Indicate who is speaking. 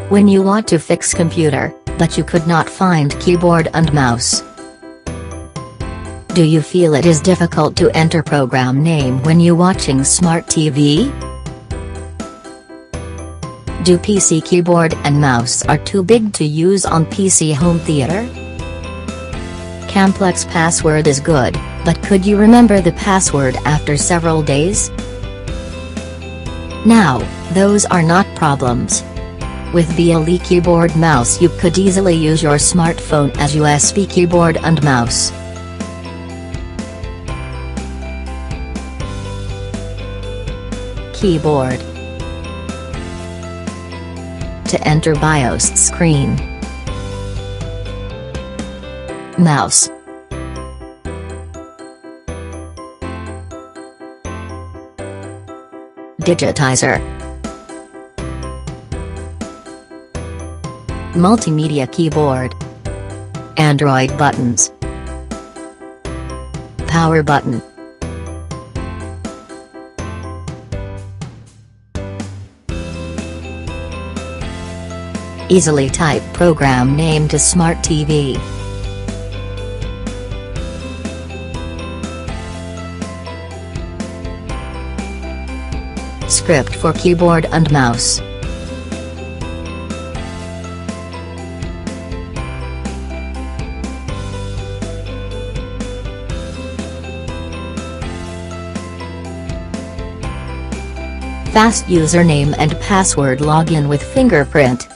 Speaker 1: When you want to fix computer, but you could not find keyboard and mouse. Do you feel it is difficult to enter program name when you watching smart TV? Do PC keyboard and mouse are too big to use on PC home theater? Complex password is good, but could you remember the password after several days? Now, those are not problems. With BLE keyboard mouse you could easily use your smartphone as USB keyboard and mouse. Keyboard. To enter BIOS screen. Mouse. Digitizer. Multimedia keyboard. Android buttons. Power button. Easily type program name to Smart TV. Script for keyboard and mouse. Fast username and password login with fingerprint.